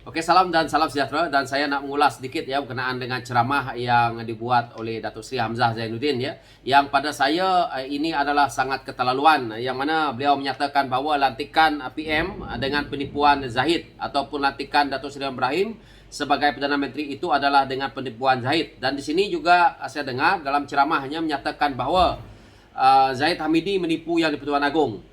Oke, salam dan salam sejahtera, dan saya nak mengulas sedikit ya berkenaan dengan ceramah yang dibuat oleh Datuk Seri Hamzah Zainuddin ya, yang pada saya ini adalah sangat keterlaluan, yang mana beliau menyatakan bahawa lantikan PM dengan penipuan Zahid ataupun lantikan Datuk Seri Ibrahim sebagai Perdana Menteri itu adalah dengan penipuan Zahid. Dan di sini juga saya dengar dalam ceramahnya menyatakan bahawa Zahid Hamidi menipu Yang di-Pertuan Agong.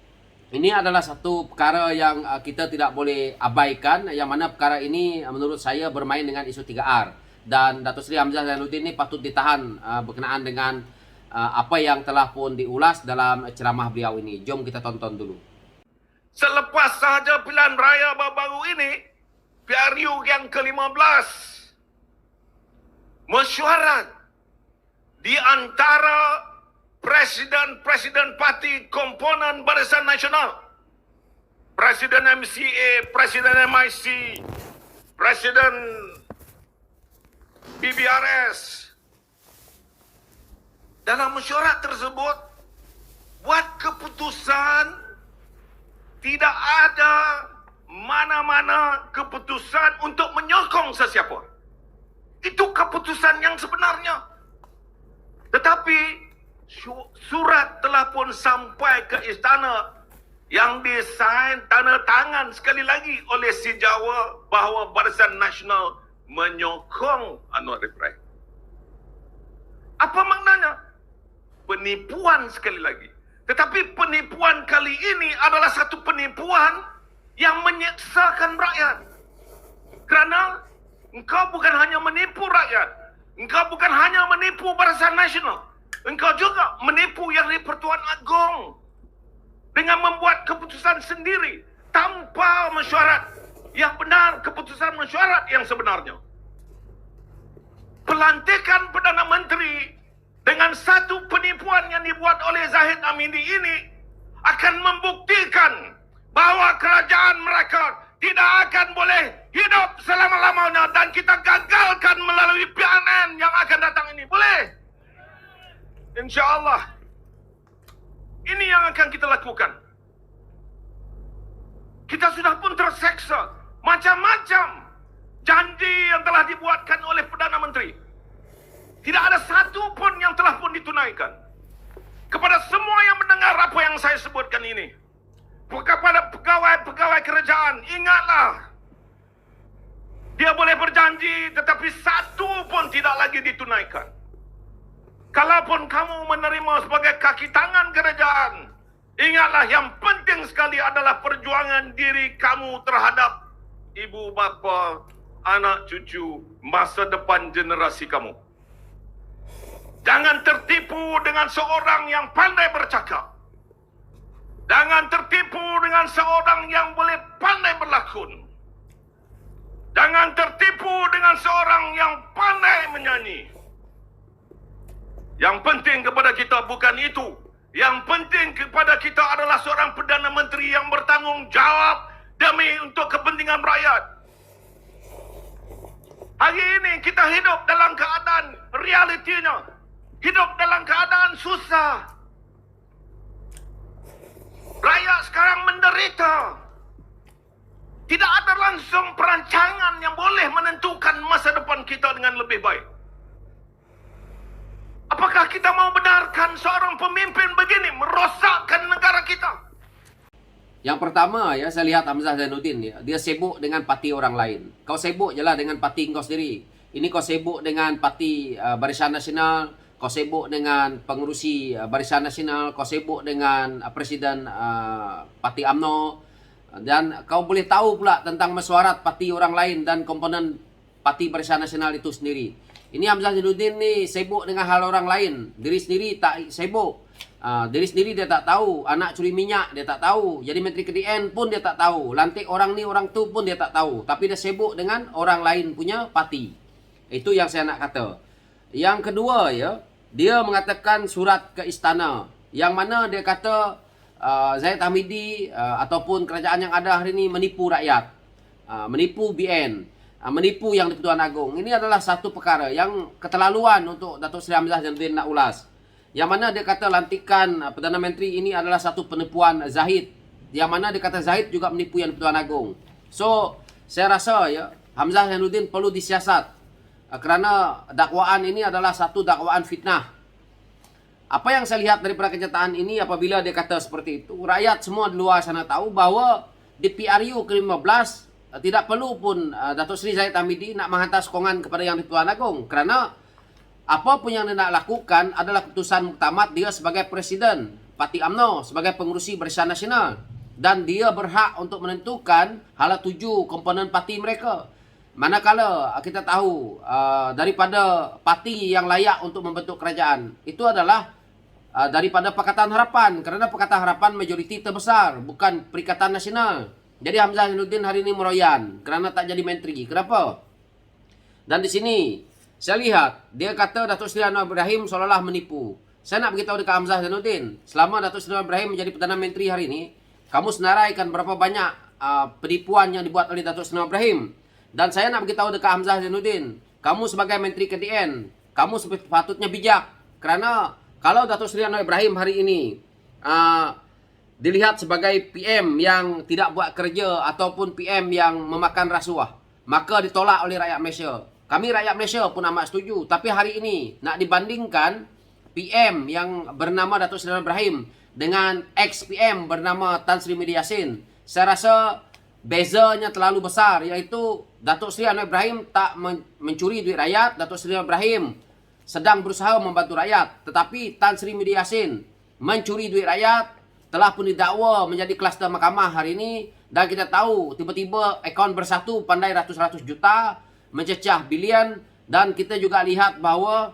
Ini adalah satu perkara yang kita tidak boleh abaikan, yang mana perkara ini menurut saya bermain dengan isu 3R. Dan Datuk Seri Hamzah Zainuddin ini patut ditahan berkenaan dengan apa yang telah pun diulas dalam ceramah beliau ini. Jom kita tonton dulu. Selepas sahaja pilihan raya baru-baru ini, PRU yang ke-15 mesyuarat di antara Presiden parti komponen Barisan Nasional, Presiden MCA, Presiden MIC, Presiden BBRS. Dalam mesyuarat tersebut, buat keputusan tidak ada mana-mana keputusan untuk menyokong sesiapa. Itu keputusan yang sebenarnya. Tetapi surat telah pun sampai ke istana yang disain tanda tangan sekali lagi oleh si Jawa bahawa Barisan Nasional menyokong Anwar Ibrahim. Apa maknanya? Penipuan sekali lagi. Tetapi penipuan kali ini adalah satu penipuan yang menyeksakan rakyat. Kerana engkau bukan hanya menipu rakyat, engkau bukan hanya menipu Barisan Nasional, engkau juga menipu Yang di-Pertuan Agong dengan membuat keputusan sendiri tanpa mesyuarat yang benar, keputusan mesyuarat yang sebenarnya. Pelantikan Perdana Menteri dengan satu penipuan yang dibuat oleh Zahid Hamidi ini akan membuktikan bahawa kerajaan mereka tidak akan boleh hidup selama-lamanya, dan kita gagalkan melalui PNN yang akan datang ini. Boleh? InsyaAllah. Ini yang akan kita lakukan. Kita sudah pun terseksa. Macam-macam janji yang telah dibuatkan oleh Perdana Menteri. Tidak ada satu pun yang telah pun ditunaikan. Kepada semua yang mendengar apa yang saya sebutkan ini, kepada pegawai-pegawai kerajaan, ingatlah, dia boleh berjanji tetapi satu pun tidak lagi ditunaikan. Kalaupun kamu menerima sebagai kaki tangan kerajaan, ingatlah yang penting sekali adalah perjuangan diri kamu terhadap ibu bapa, anak cucu, masa depan generasi kamu. Jangan tertipu dengan seorang yang pandai bercakap. Jangan tertipu dengan seorang yang boleh pandai berlakon. Jangan tertipu dengan seorang yang pandai menyanyi. Yang penting kepada kita bukan itu. Yang penting kepada kita adalah seorang Perdana Menteri yang bertanggung jawab demi untuk kepentingan rakyat. Hari ini kita hidup dalam keadaan realitinya. Hidup dalam keadaan susah. Rakyat sekarang menderita. Tidak ada langsung perancangan yang boleh menentukan masa depan kita dengan lebih baik. Apakah kita mau benarkan seorang pemimpin begini merosakkan negara kita? Yang pertama ya, saya lihat Hamzah Zainuddin ya, dia sibuk dengan parti orang lain. Kau sibuk je lah dengan parti kau sendiri. Ini kau sibuk dengan parti Barisan Nasional, kau sibuk dengan pengurusi Barisan Nasional, kau sibuk dengan Presiden parti UMNO, dan kau boleh tahu pula tentang mesyuarat parti orang lain dan komponen parti Barisan Nasional itu sendiri. Ini Hamzah Zainuddin ni sibuk dengan hal orang lain. Diri sendiri tak sibuk. Diri sendiri dia tak tahu. Anak curi minyak dia tak tahu. Jadi Menteri KDN pun dia tak tahu. Lantik orang ni orang tu pun dia tak tahu. Tapi dia sibuk dengan orang lain punya parti. Itu yang saya nak kata. Yang kedua ya, dia mengatakan surat ke istana, yang mana dia kata Zahid Hamidi ataupun kerajaan yang ada hari ini menipu rakyat. Menipu BN. Menipu Yang di-Pertuan Agong. Ini adalah satu perkara yang keterlaluan untuk Datuk Seri Hamzah Zainuddin nak ulas. Yang mana dia kata lantikan Perdana Menteri ini adalah satu penipuan Zahid. Yang mana dia kata Zahid juga menipu Yang di-Pertuan Agong. So, saya rasa ya, Hamzah Zainuddin perlu disiasat kerana dakwaan ini adalah satu dakwaan fitnah. Apa yang saya lihat daripada kenyataan ini apabila dia kata seperti itu, rakyat semua di luar sana tahu bahawa di PRU ke-15 tidak perlu pun Datuk Seri Zahid Hamidi nak menghantar sokongan kepada Yang di-Pertuan Agong, kerana apa pun yang dia nak lakukan adalah keputusan muktamad dia sebagai Presiden Parti UMNO, sebagai pengurusi Barisan Nasional, dan dia berhak untuk menentukan hala tuju komponen parti mereka. Manakala kita tahu daripada parti yang layak untuk membentuk kerajaan itu adalah daripada Pakatan Harapan, kerana Pakatan Harapan majoriti terbesar, bukan Perikatan Nasional. Jadi Hamzah Zainuddin hari ini meroyan kerana tak jadi menteri. Kenapa? Dan di sini saya lihat dia kata Datuk Seri Anwar Ibrahim seolah-olah menipu. Saya nak beritahu dekat Hamzah Zainuddin, selama Datuk Seri Anwar Ibrahim menjadi Perdana Menteri hari ini, kamu senaraikan berapa banyak penipuan yang dibuat oleh Datuk Seri Anwar Ibrahim. Dan saya nak beritahu dekat Hamzah Zainuddin, kamu sebagai Menteri KDN, kamu sepatutnya bijak, kerana kalau Datuk Seri Anwar Ibrahim hari ini dilihat sebagai PM yang tidak buat kerja ataupun PM yang memakan rasuah, maka ditolak oleh rakyat Malaysia. Kami rakyat Malaysia pun amat setuju. Tapi hari ini nak dibandingkan PM yang bernama Datuk Seri Anwar Ibrahim dengan ex-PM bernama Tan Sri Media Yassin, saya rasa bezanya terlalu besar, iaitu Datuk Seri Anwar Ibrahim tak mencuri duit rakyat, Datuk Seri Anwar Ibrahim sedang berusaha membantu rakyat. Tetapi Tan Sri Media Yassin mencuri duit rakyat, telah pun didakwa menjadi kluster mahkamah hari ini, dan kita tahu tiba-tiba akaun Bersatu pandai ratus-ratus juta, mencecah bilion, dan kita juga lihat bahawa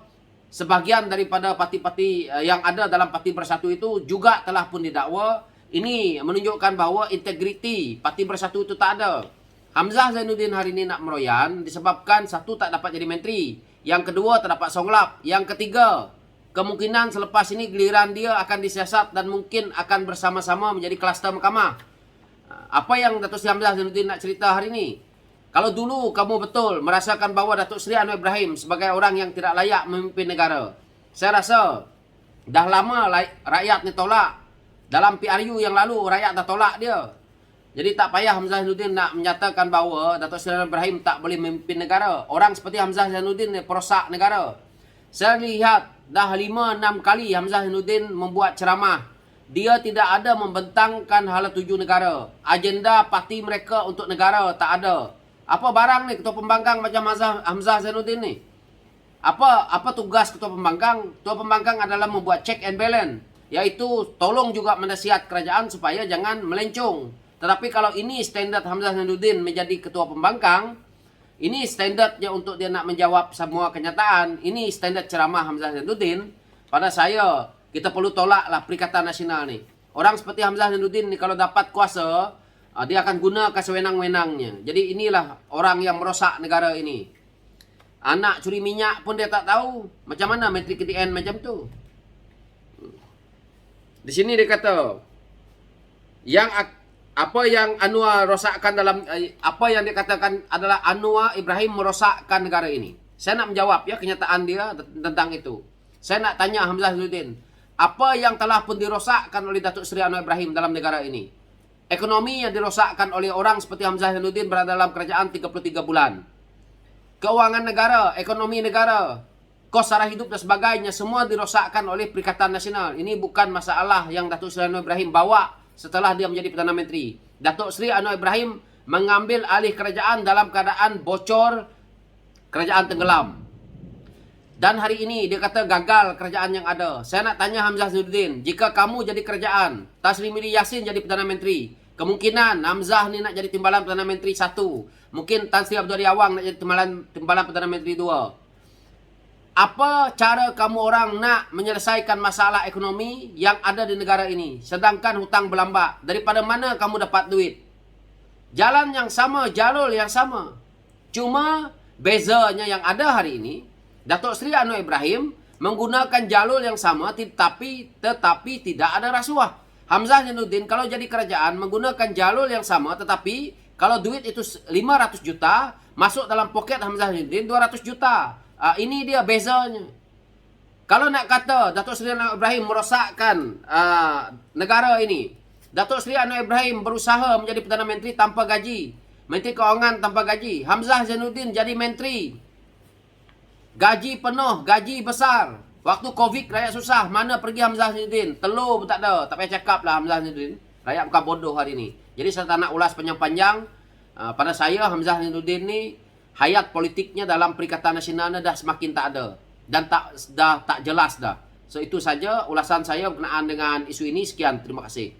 sebahagian daripada parti-parti yang ada dalam Parti Bersatu itu juga telah pun didakwa. Ini menunjukkan bahawa integriti Parti Bersatu itu tak ada. Hamzah Zainuddin hari ini nak meroyan disebabkan satu, tak dapat jadi menteri, yang kedua tak dapat songlap, yang ketiga kemungkinan selepas ini giliran dia akan disiasat dan mungkin akan bersama-sama menjadi kluster mahkamah. Apa yang Datuk Seri Hamzah Zainuddin nak cerita hari ini? Kalau dulu kamu betul merasakan bahawa Datuk Seri Anwar Ibrahim sebagai orang yang tidak layak memimpin negara, saya rasa dah lama rakyat ni tolak. Dalam PRU yang lalu rakyat dah tolak dia. Jadi tak payah Hamzah Zainuddin nak menyatakan bahawa Datuk Seri Anwar Ibrahim tak boleh memimpin negara. Orang seperti Hamzah Zainuddin ni perosak negara. Saya lihat dah 5-6 kali Hamzah Zainuddin membuat ceramah. Dia tidak ada membentangkan hala tuju negara. Agenda parti mereka untuk negara tak ada. Apa barang ni ketua pembangkang macam Hamzah Zainuddin ni? Apa tugas ketua pembangkang? Ketua pembangkang adalah membuat check and balance, iaitu tolong juga menasihat kerajaan supaya jangan melencong. Tetapi kalau ini standard Hamzah Zainuddin menjadi ketua pembangkang, ini standardnya untuk dia nak menjawab semua kenyataan, ini standard ceramah Hamzah Zainuddin, pada saya kita perlu tolaklah Perikatan Nasional ni. Orang seperti Hamzah Zainuddin ni kalau dapat kuasa, dia akan gunakan sewenang-wenangnya. Jadi inilah orang yang merosak negara ini. Anak curi minyak pun dia tak tahu. Macam mana Menteri KDN macam tu? Di sini dia kata, apa yang Anwar rosakkan dalam, apa yang dia katakan adalah Anwar Ibrahim merosakkan negara ini. Saya nak menjawab ya kenyataan dia tentang itu. Saya nak tanya Hamzah Zainuddin, apa yang telah pun dirosakkan oleh Datuk Seri Anwar Ibrahim dalam negara ini? Ekonomi yang dirosakkan oleh orang seperti Hamzah Zainuddin berada dalam kerajaan 33 bulan. Keuangan negara, ekonomi negara, kos sara hidup dan sebagainya semua dirosakkan oleh Perikatan Nasional. Ini bukan masalah yang Datuk Seri Anwar Ibrahim bawa setelah dia menjadi Perdana Menteri. Datuk Seri Anwar Ibrahim mengambil alih kerajaan dalam keadaan bocor, kerajaan tenggelam. Dan hari ini dia kata gagal kerajaan yang ada. Saya nak tanya Hamzah Zainuddin, jika kamu jadi kerajaan, Tan Sri Media Yassin jadi Perdana Menteri, kemungkinan Hamzah ni nak jadi timbalan Perdana Menteri 1. Mungkin Tan Sri Abdul Awang nak jadi timbalan Perdana Menteri 2. Apa cara kamu orang nak menyelesaikan masalah ekonomi yang ada di negara ini, sedangkan hutang berlambak? Daripada mana kamu dapat duit? Jalan yang sama, jalur yang sama. Cuma bezanya yang ada hari ini, Datuk Seri Anwar Ibrahim menggunakan jalur yang sama tetapi tidak ada rasuah. Hamzah Zainuddin kalau jadi kerajaan menggunakan jalur yang sama, tetapi kalau duit itu 500 juta, masuk dalam poket Hamzah Zainuddin 200 juta. Ini dia bezanya. Kalau nak kata Datuk Seri Anwar Ibrahim merosakkan negara ini, Datuk Seri Anwar Ibrahim berusaha menjadi Perdana Menteri tanpa gaji, Menteri Keuangan tanpa gaji. Hamzah Zainuddin jadi menteri. Gaji penuh, gaji besar. Waktu Covid rakyat susah, mana pergi Hamzah Zainuddin? Telur pun tak ada. Tak payah cakap lah Hamzah Zainuddin. Rakyat bukan bodoh hari ni. Jadi saya tak nak ulas panjang-panjang. Pada saya Hamzah Zainuddin ni hayat politiknya dalam Perikatan Nasional dah semakin tak ada dan tak jelas dah. So itu saja ulasan saya berkenaan dengan isu ini. Sekian, terima kasih.